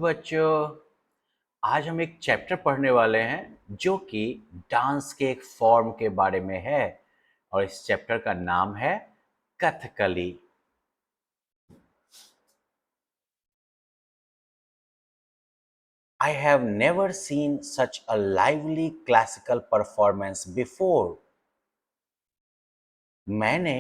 बच्चों, आज हम एक चैप्टर पढ़ने वाले हैं जो कि डांस के एक फॉर्म के बारे में है और इस चैप्टर का नाम है Kathakali. I have never seen such a lively classical performance before. मैंने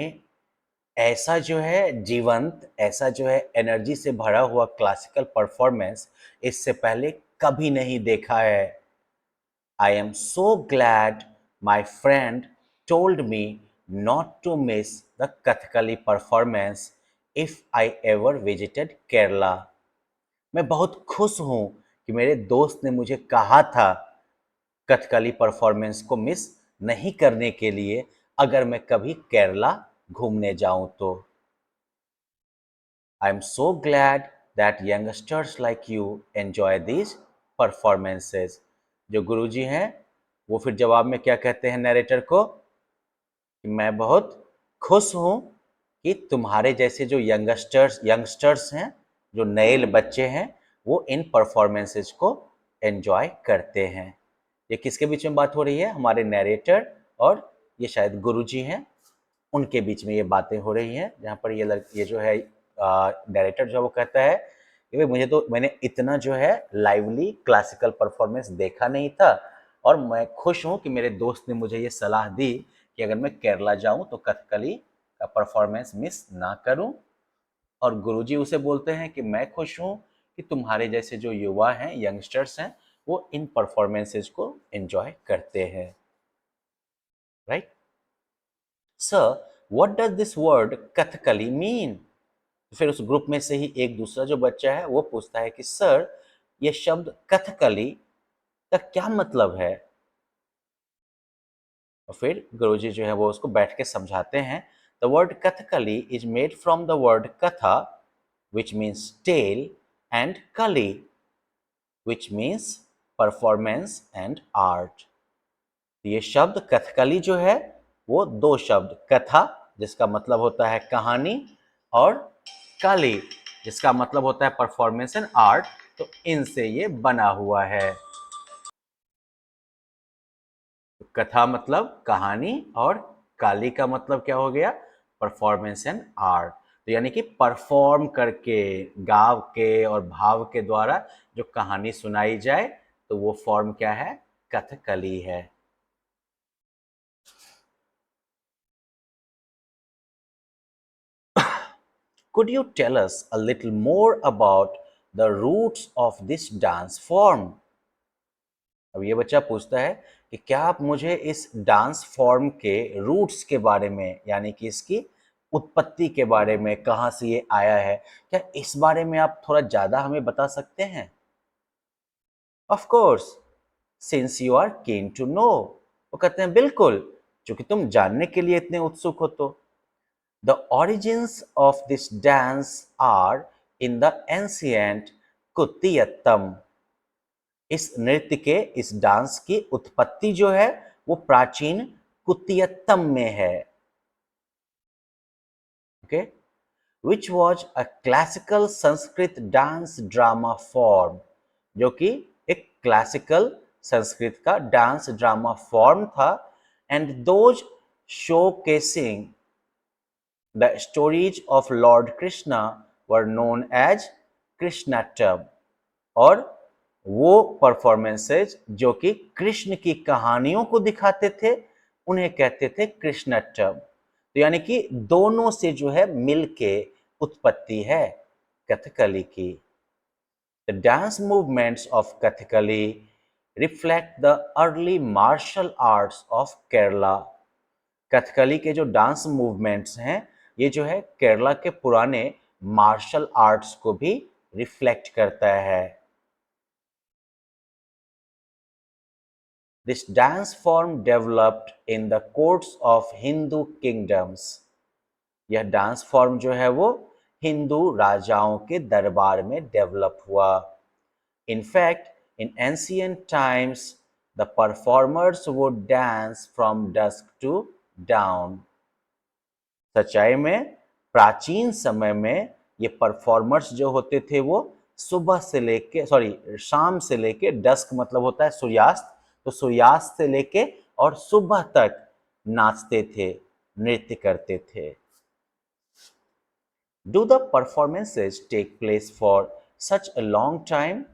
ऐसा जो है जीवंत, ऐसा जो है एनर्जी से भरा हुआ क्लासिकल परफॉर्मेंस इससे पहले कभी नहीं देखा है। I am so glad my friend told me not to miss the Kathakali performance if I ever visited Kerala. मैं बहुत खुश हूँ कि मेरे दोस्त ने मुझे कहा था कथकली परफॉर्मेंस को मिस नहीं करने के लिए अगर मैं कभी केरला घूमने जाऊं तो। I am so glad that youngsters like you enjoy these performances. जो गुरुजी हैं वो फिर जवाब में क्या कहते हैं नरेटर को कि मैं बहुत खुश हूँ कि तुम्हारे जैसे जो यंगस्टर्स हैं, जो नए बच्चे हैं, वो इन परफॉर्मेंसेस को एंजॉय करते हैं। ये किसके बीच में बात हो रही है? हमारे नरेटर और ये शायद गुरुजी हैं, उनके बीच में ये बातें हो रही हैं, जहाँ पर ये जो है नरेटर जो है वो कहता है कि भाई मैंने इतना जो है लाइवली क्लासिकल परफॉर्मेंस देखा नहीं था और मैं खुश हूँ कि मेरे दोस्त ने मुझे ये सलाह दी कि अगर मैं केरला जाऊं तो कथकली का परफॉर्मेंस मिस ना करूं। और गुरुजी उसे बोलते हैं कि मैं खुश हूँ कि तुम्हारे जैसे जो युवा हैं, यंगस्टर्स हैं, वो इन परफॉर्मेंसेस को एंजॉय करते हैं। Right sir, what does this word Kathakali mean? फिर उस ग्रुप में से ही एक दूसरा जो बच्चा है वो पूछता है कि सर, ये शब्द कथकली का क्या मतलब है? और फिर गुरुजी जो है वो उसको बैठ के समझाते हैं। The word Kathakali is made from the word कथा which means tale and kali which means performance and art। ये शब्द कथकली जो है वो दो शब्द कथा जिसका मतलब होता है कहानी और कली जिसका मतलब होता है परफॉर्मेंस एंड आर्ट, तो इनसे ये बना हुआ है। कथा मतलब कहानी और काली का मतलब क्या हो गया? Performance and art. तो यानी कि परफॉर्म करके, गाव के और भाव के द्वारा जो कहानी सुनाई जाए तो वो फॉर्म क्या है? कथकली है। Could you tell us a little more about the roots of this dance form? अब ये बच्चा पूछता है कि क्या आप मुझे इस डांस फॉर्म के रूट्स के बारे में, यानी कि इसकी उत्पत्ति के बारे में, कहाँ से ये आया है, क्या इस बारे में आप थोड़ा ज़्यादा हमें बता सकते हैं? Of course, since you are keen to know. वो कहते हैं बिल्कुल, क्योंकि तुम जानने के लिए इतने उत्सुक हो तो। The origins of this dance are in the ancient Kuttiyattam। इस नृत्य के, इस डांस की उत्पत्ति जो है वो प्राचीन कुतियत्तम में है। Okay, which was a classical Sanskrit dance drama form, जो कि एक क्लासिकल संस्कृत का डांस ड्रामा फॉर्म था। And those showcasing the stories of Lord Krishna were known as Krishnattam। और वो परफॉर्मेंसेज जो कि कृष्ण की कहानियों को दिखाते थे उन्हें कहते थे कृष्णट्टम। तो यानी कि दोनों से जो है मिलके उत्पत्ति है कथकली की। The dance movements of Kathakali reflect the early martial arts of Kerala. Kathakali के जो डांस मूवमेंट्स हैं ये जो है केरला के पुराने मार्शल आर्ट्स को भी रिफ्लेक्ट करता है। This dance form developed in the courts of Hindu kingdoms। यह डांस फॉर्म जो है वो हिंदू राजाओं के दरबार में डेवलप हुआ। In fact, in ancient times, the performers would dance from dusk to dawn। सच्चाई में प्राचीन समय में ये परफॉर्मर्स जो होते थे वो सुबह से लेके शाम से लेके डस्क मतलब होता है सूर्यास्त, तो सूर्यास्त से लेके और सुबह तक नाचते थे, नृत्य करते थे। Do the performances take place for such a long time?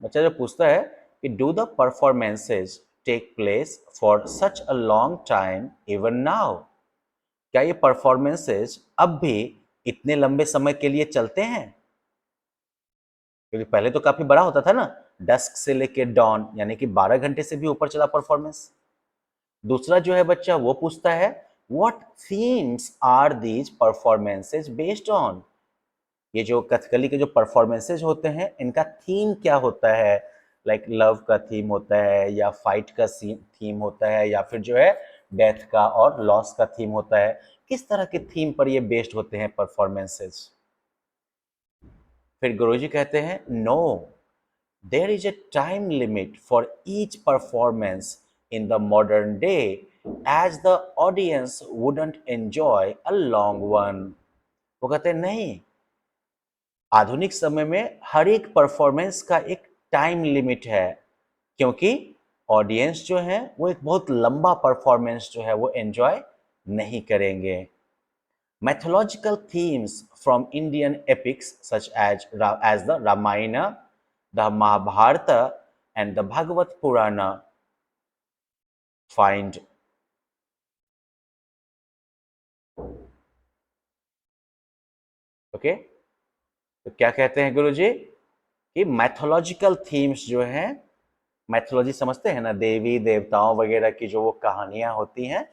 बच्चा जो पूछता है कि do the performances take place for such a long time even now? क्या ये परफॉर्मेंसेज अब भी इतने लंबे समय के लिए चलते हैं? क्योंकि पहले तो काफी बड़ा होता था ना, डस्क से लेके डॉन, यानी कि 12 घंटे से भी ऊपर चला परफॉर्मेंस। दूसरा जो है बच्चा वो पूछता है what themes are these performances based on? ये जो कथकली के जो परफॉर्मेंसेज होते हैं इनका थीम क्या होता है? लाइक लव का थीम होता है, या फाइट का थीम होता है, या फिर जो है डेथ का और लॉस का थीम होता है? किस तरह के थीम पर ये बेस्ड होते हैं परफॉर्मेंसेज? फिर गुरुजी कहते हैं no, there is a time limit for each performance in the modern day, as the audience wouldn't enjoy a long one. वो कहते हैं नहीं, आधुनिक समय में हर एक परफॉर्मेंस का एक टाइम लिमिट है, क्योंकि ऑडियंस जो है वो एक बहुत लंबा परफॉर्मेंस जो है वो एंजॉय नहीं करेंगे। Mythological themes from Indian epics such as the Ramayana, the Mahabharata, and the Bhagavad Purana find okay, तो क्या कहते हैं गुरुजी कि मैथोलॉजिकल थीम्स जो हैं, मैथोलॉजी समझते हैं ना, देवी देवताओं वगैरह की जो वो कहानियां होती हैं,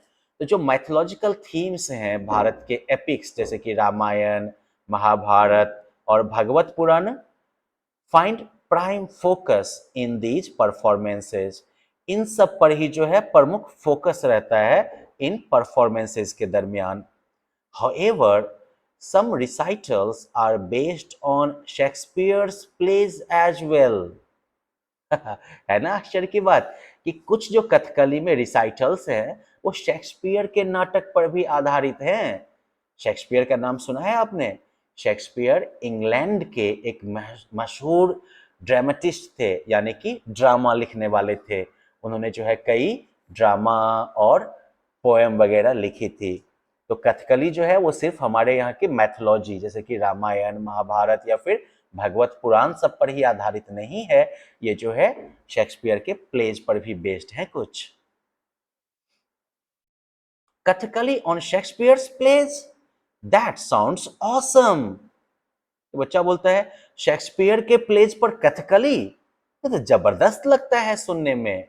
तो जो मैथोलॉजिकल थीम्स हैं भारत के एपिक्स जैसे कि रामायण, महाभारत और Bhagavata Purana find prime focus in these performances. इन सब पर ही जो है प्रमुख फोकस रहता है इन परफॉर्मेंसेज के दरमियान। However, some recitals are based on Shakespeare's plays as well. है ना आश्चर्य की बात कि कुछ जो कथकली में रिसाइटल्स हैं वो शेक्सपियर के नाटक पर भी आधारित हैं। शेक्सपियर का नाम सुना है आपने? शेक्सपियर इंग्लैंड के एक मशहूर ड्रामेटिस्ट थे, यानी कि ड्रामा लिखने वाले थे। उन्होंने जो है कई ड्रामा और पोएम वगैरह लिखी थी। तो कथकली जो है वो सिर्फ हमारे यहाँ की मैथोलॉजी जैसे कि रामायण, महाभारत या फिर भगवत पुराण सब पर ही आधारित नहीं है, ये जो है शेक्सपियर के प्लेज पर भी बेस्ड है कुछ। Kathakali on Shakespeare's plays, that sounds awesome. तो बच्चा बोलता है शेक्सपियर के प्लेज पर कथकली, ये तो जबरदस्त लगता है सुनने में।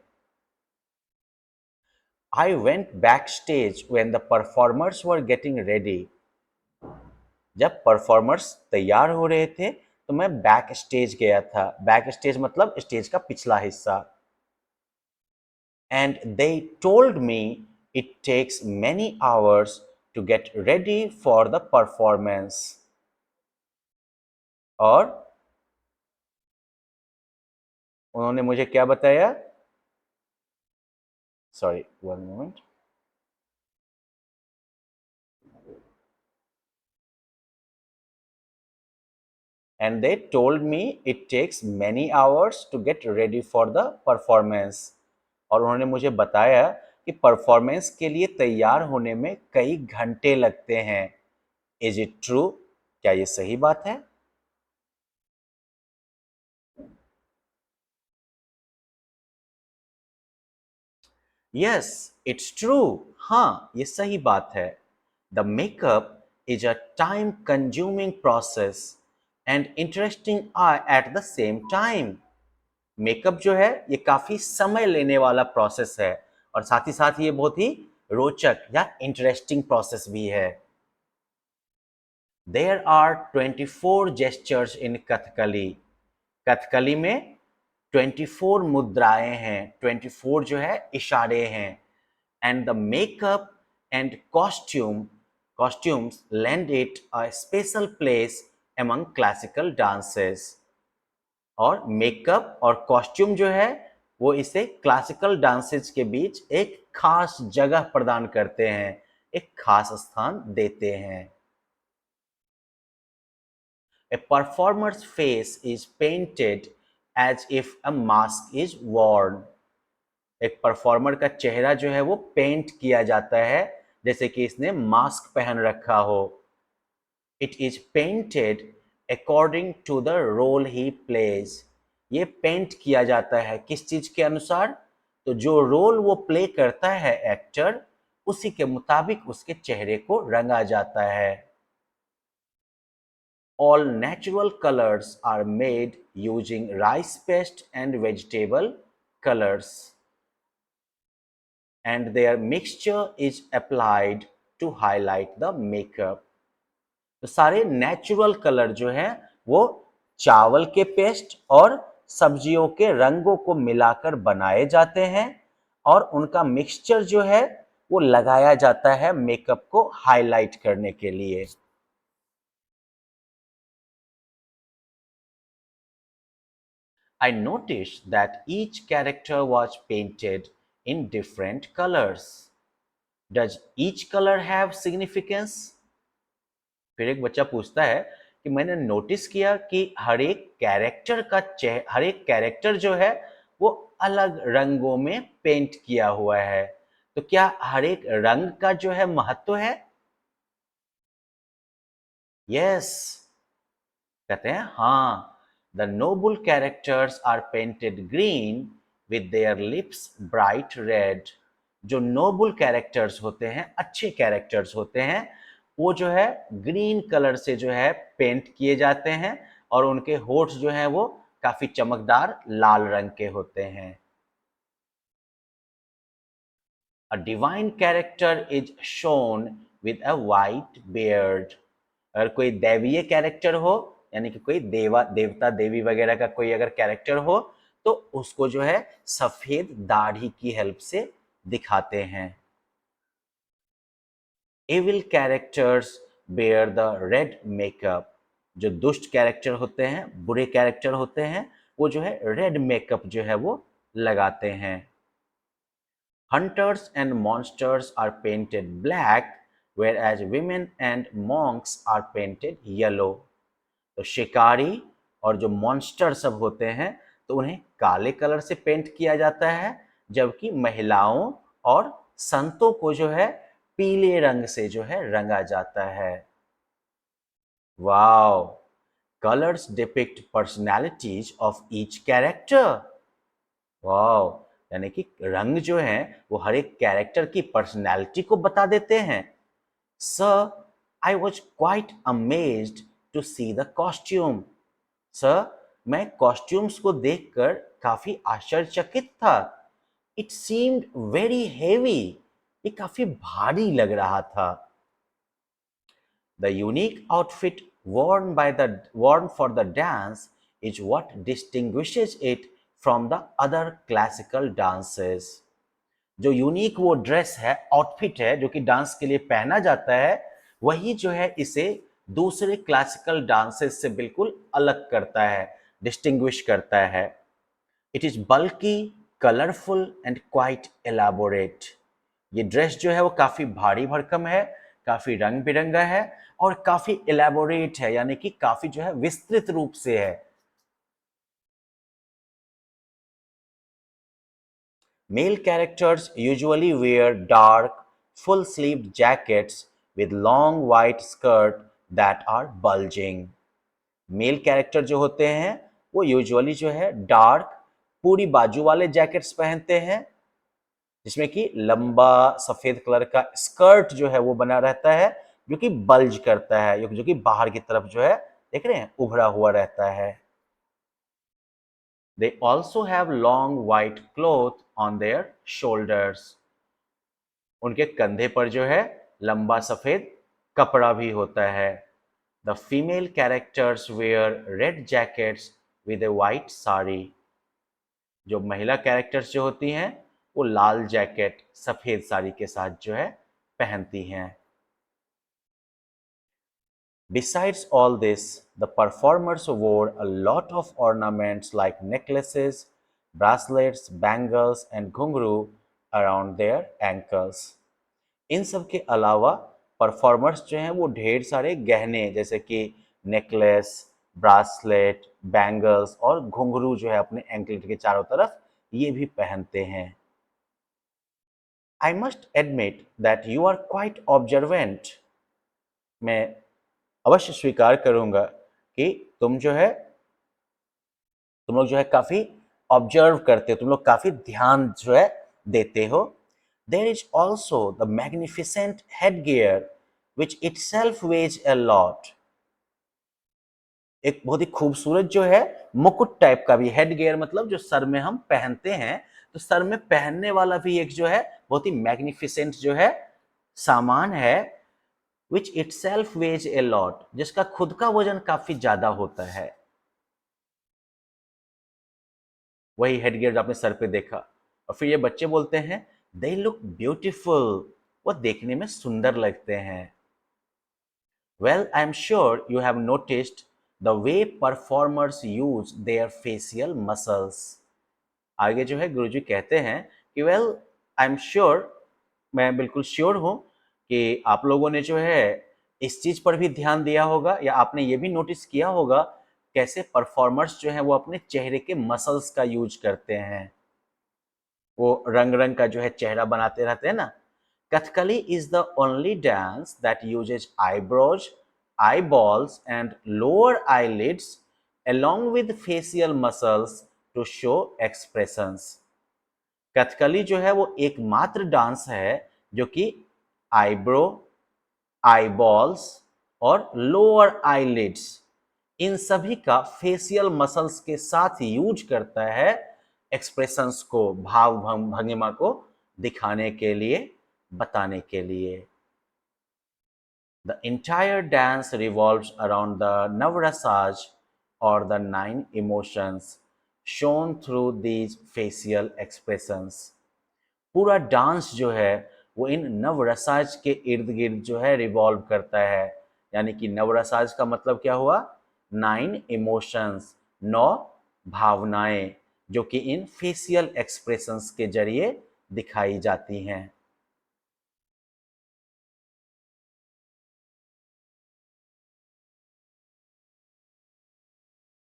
I went backstage when the performers were getting ready. जब परफॉर्मर्स तैयार हो रहे थे तो मैं बैक स्टेज गया था। बैक स्टेज मतलब स्टेज का पिछला हिस्सा। And they told me it takes many hours to get ready for the performance. और उन्होंने मुझे क्या बताया? Sorry, one moment. And they told me it takes many hours to get ready for the performance. और उन्होंने मुझे बताया कि परफॉर्मेंस के लिए तैयार होने में कई घंटे लगते हैं। Is it true? क्या ये सही बात है? Yes, it's true. हाँ, ये सही बात है। The makeup is a time consuming process and interesting at the same time. Makeup जो है ये काफी समय लेने वाला प्रोसेस है और साथ ही साथ ये बहुत ही रोचक या इंटरेस्टिंग प्रोसेस भी है। देयर आर 24 जेस्चर्स इन कथकली। कथकली में 24 मुद्राएं हैं, 24 जो है इशारे हैं। And the makeup and costumes lend it a special place among classical dances। और मेकअप और कॉस्ट्यूम जो है वो इसे क्लासिकल डांसेस के बीच एक खास जगह प्रदान करते हैं, एक खास स्थान देते हैं। A performer's face is painted as if a mask is worn. एक परफॉर्मर का चेहरा जो है वो पेंट किया जाता है जैसे कि इसने मास्क पहन रखा हो. It is painted according to the role he plays. ये पेंट किया जाता है किस चीज के अनुसार? तो जो रोल वो प्ले करता है एक्टर, उसी के मुताबिक उसके चेहरे को रंगा जाता है. All natural colors are made using rice paste and vegetable colors, and their mixture is applied to highlight the makeup. तो सारे नेचुरल कलर जो है वो चावल के पेस्ट और सब्जियों के रंगों को मिलाकर बनाए जाते हैं और उनका मिक्सचर जो है वो लगाया जाता है मेकअप को हाईलाइट करने के लिए. I noticed that each character was painted in different colors. Does each color have significance? फिर एक बच्चा पूछता है कि मैंने नोटिस किया कि हर एक कैरेक्टर जो है वो अलग रंगों में पेंट किया हुआ है. तो क्या हर एक रंग का जो है महत्व है? यस, कहते हैं हाँ. The noble characters are painted green with their lips bright red. जो नोबल कैरेक्टर्स होते हैं, अच्छे कैरेक्टर्स होते हैं, वो जो है ग्रीन कलर से जो है पेंट किए जाते हैं और उनके होठ जो हैं वो काफी चमकदार लाल रंग के होते हैं. A divine character is shown with a white beard. अगर कोई दैवीय कैरेक्टर हो यानी कि कोई देवता देवी वगैरह का कोई अगर कैरेक्टर हो तो उसको जो है सफेद दाढ़ी की हेल्प से दिखाते हैं. Evil characters bear the red makeup. जो दुष्ट कैरेक्टर होते हैं, बुरे कैरेक्टर होते हैं, वो जो है रेड मेकअप जो है वो लगाते हैं. Hunters and monsters are painted black, whereas women and monks are painted yellow. तो शिकारी और जो मॉन्स्टर सब होते हैं तो उन्हें काले कलर से पेंट किया जाता है जबकि महिलाओं और संतों को जो है पीले रंग से जो है रंगा जाता है. Wow, colours depict personalities of each character. Wow, यानी कि रंग जो है वो हर एक कैरेक्टर की पर्सनालिटी को बता देते हैं. Sir, I was quite amazed to see the costume. Sir, मैं कॉस्ट्यूम्स को देखकर काफी आश्चर्यचकित था. It seemed very heavy. ये काफी भारी लग रहा था. The unique outfit worn for the dance is what distinguishes it from the other classical dances. जो यूनिक वो ड्रेस है, आउटफिट है जो कि डांस के लिए पहना जाता है, वही जो है इसे दूसरे क्लासिकल डांसेस से बिल्कुल अलग करता है, डिस्टिंग्विश करता है. It is bulky, colourful and quite elaborate. ये ड्रेस जो है वो काफी भारी भरकम है, काफी रंग बिरंगा है और काफी एलाबोरेट है यानी कि काफी जो है विस्तृत रूप से है. Male characters usually wear dark, full-sleeved jackets with long white skirt that are bulging. Male character जो होते हैं वो यूजुअली जो है डार्क पूरी बाजू वाले जैकेट्स पहनते हैं जिसमें कि लंबा सफेद कलर का स्कर्ट जो है वो बना रहता है जो कि बल्ज करता है, जो कि बाहर की तरफ जो है देख रहे हैं उभरा हुआ रहता है. They also have long white cloth on their shoulders. उनके कंधे पर जो है लंबा सफेद कपड़ा भी होता है. The female characters wear red jackets with a white sari. जो महिला कैरेक्टर्स जो होती हैं वो लाल जैकेट सफेद साड़ी के साथ जो है पहनती हैं. Besides all this, the performers wore a lot of ornaments like necklaces, bracelets, bangles and घुंघरू around their ankles. इन सब के अलावा परफॉर्मर्स जो हैं वो ढेर सारे गहने जैसे कि नेकलेस, ब्रासलेट, बैंगल्स और घुंघरू जो है अपने एंकलेट के चारों तरफ ये भी पहनते हैं। I must admit that you are quite observant. मैं अवश्य स्वीकार करूंगा कि तुम लोग जो है काफी ऑब्जर्व करते हो, तुम लोग काफी ध्यान जो है देते हो। There is also the magnificent headgear which itself weighs a lot. एक बहुत ही खूबसूरत जो है मुकुट टाइप का भी, हेड गियर मतलब जो सर में हम पहनते हैं, तो सर में पहनने वाला भी एक जो है बहुत ही मैग्निफिसेंट जो है सामान है, which itself weighs a lot, जिसका खुद का वजन काफी ज्यादा होता है। वही हेड गियर जो आपने सर पे देखा। और फिर ये बच्चे बोलते हैं दे लुक ब्यूटीफुल, वो देखने में सुंदर लगते हैं। Well, I'm sure you have noticed the way performers use their facial muscles. आगे जो है गुरुजी कहते हैं कि वेल आई एम श्योर, मैं बिल्कुल श्योर हूं कि आप लोगों ने जो है इस चीज पर भी ध्यान दिया होगा या आपने ये भी नोटिस किया होगा कैसे परफॉर्मर्स जो है वो अपने चेहरे के मसल्स का यूज करते हैं। वो रंग रंग का जो है चेहरा बनाते रहते हैं ना। Kathakali is the only dance that usage eyebrows, eyeballs and lower eyelids along with facial muscles to show expressions. Kathakali जो है वो एकमात्र डांस है जो कि आईब्रो, आईबॉल्स और लोअर आईलिड्स इन सभी का फेशियल मसल्स के साथ यूज करता है एक्सप्रेशंस को, भाव भंगिमा को दिखाने के लिए, बताने के लिए। The entire dance revolves around the Navrasaj or the 9 emotions shown through these facial expressions. पूरा डांस जो है वो इन नवरसाज के इर्द गिर्द जो है रिवॉल्व करता है। यानी कि नवरसाज का मतलब क्या हुआ? 9 इमोशंस, 9 भावनाएं जो कि इन फेशियल एक्सप्रेशंस के जरिए दिखाई जाती हैं।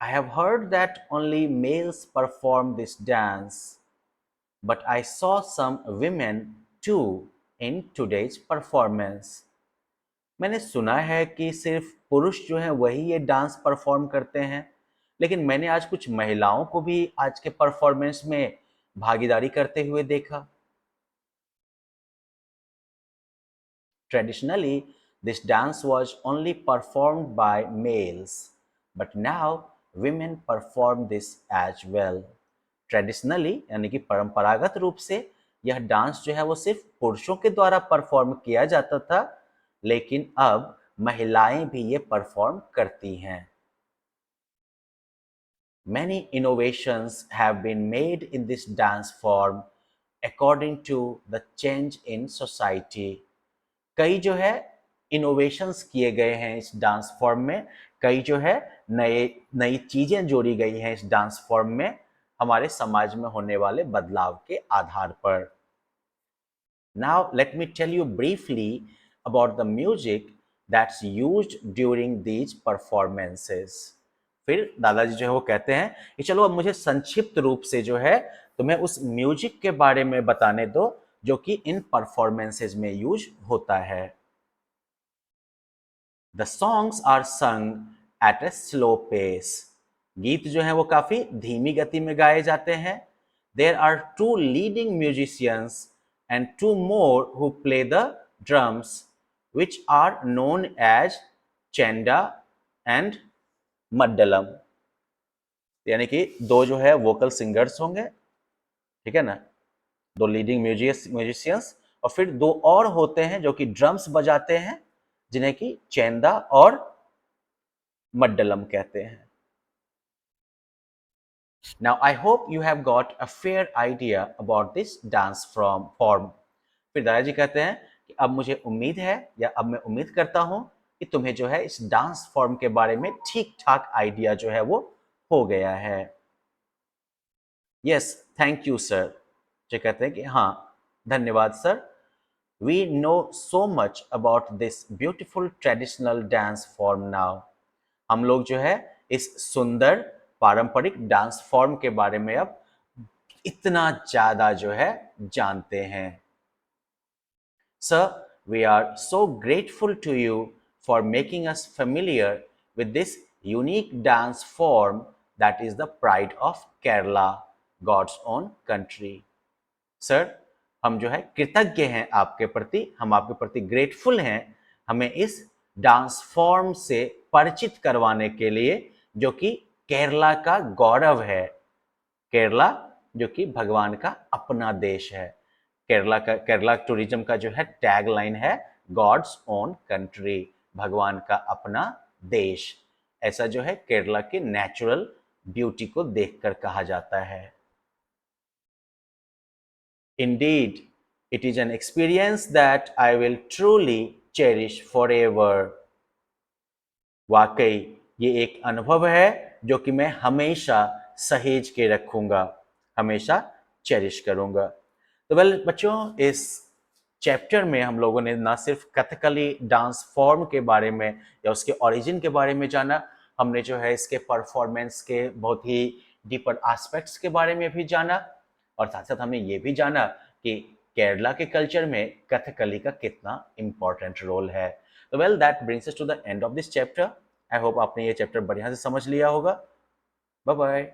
I have heard that only males perform this dance, but I saw some women too in today's performance. मैंने सुना है कि सिर्फ पुरुष जो हैं वही ये डांस परफॉर्म करते हैं, लेकिन मैंने आज कुछ महिलाओं को भी आज के परफॉर्मेंस में भागीदारी करते हुए देखा। Traditionally, this dance was only performed by males, but now women perform this as well. Traditionally यानी कि परंपरागत रूप से यह डांस जो है वो सिर्फ पुरुषों के द्वारा परफॉर्म किया जाता था, लेकिन अब महिलाएं भी ये परफॉर्म करती हैं। Many innovations have been made in this dance form according to the change in society. कई जो है इनोवेशंस किए गए हैं इस डांस फॉर्म में, कई जो है नई चीजें जोड़ी गई हैं इस डांस फॉर्म में हमारे समाज में होने वाले बदलाव के आधार पर। Now let me tell you briefly about the music that's used during these performances. फिर दादाजी जो है वो कहते हैं कि चलो अब मुझे संक्षिप्त रूप से जो है तुम्हें उस म्यूजिक के बारे में बताने दो जो कि इन परफॉर्मेंसेज में यूज होता है। The songs are sung at a slow pace. गीत जो है वो काफी धीमी गति में गाए जाते हैं। There are 2 leading musicians and 2 more who play the drums, which are known as chenda and maddalam. यानी कि 2 जो है वोकल सिंगर्स होंगे, ठीक है ना, 2 लीडिंग म्यूजिशियंस, और फिर 2 और होते हैं जो कि ड्रम्स बजाते हैं जिन्हें कि चेंदा और मड्डलम कहते हैं। Now I hope you have got a fair idea about this dance form. फिर दादाजी कहते हैं कि अब मुझे उम्मीद है या अब मैं उम्मीद करता हूं कि तुम्हें जो है इस डांस फॉर्म के बारे में ठीक ठाक आइडिया जो है वो हो गया है। Yes, thank you sir. जो कहते हैं कि हाँ, धन्यवाद sir. We know so much about this beautiful traditional dance form now. हम लोग जो है इस सुंदर पारंपरिक डांस फॉर्म के बारे में अब इतना ज्यादा जो है जानते हैं। Sir, we are so grateful to you for making us familiar with this unique dance form that is the pride of Kerala, God's own country. Sir, हम जो है कृतज्ञ हैं आपके प्रति, हम आपके प्रति ग्रेटफुल हैं हमें इस डांस फॉर्म से परिचित करवाने के लिए, जो कि केरला का गौरव है। केरला जो कि भगवान का अपना देश है। केरला टूरिज्म का जो है टैग लाइन है गॉड्स ओन कंट्री, भगवान का अपना देश। ऐसा जो है केरला के नेचुरल ब्यूटी को देखकर कहा जाता है। Indeed, it is an experience that I will truly cherish forever. वाकई ये एक अनुभव है जो कि मैं हमेशा सहेज के रखूंगा, हमेशा चेरिश करूंगा। तो वेल बच्चों, इस चैप्टर में हम लोगों ने ना सिर्फ कथकली डांस फॉर्म के बारे में या उसके ओरिजिन के बारे में जाना, हमने जो है इसके परफॉर्मेंस के बहुत ही डीपर एस्पेक्ट्स के बारे में भी जाना, और साथ साथ हमने ये भी जाना कि केरला के कल्चर में कथकली का कितना इंपॉर्टेंट रोल है। तो well that brings us to the end of this chapter. I hope आपने ये चैप्टर बढ़िया से समझ लिया होगा। Bye bye.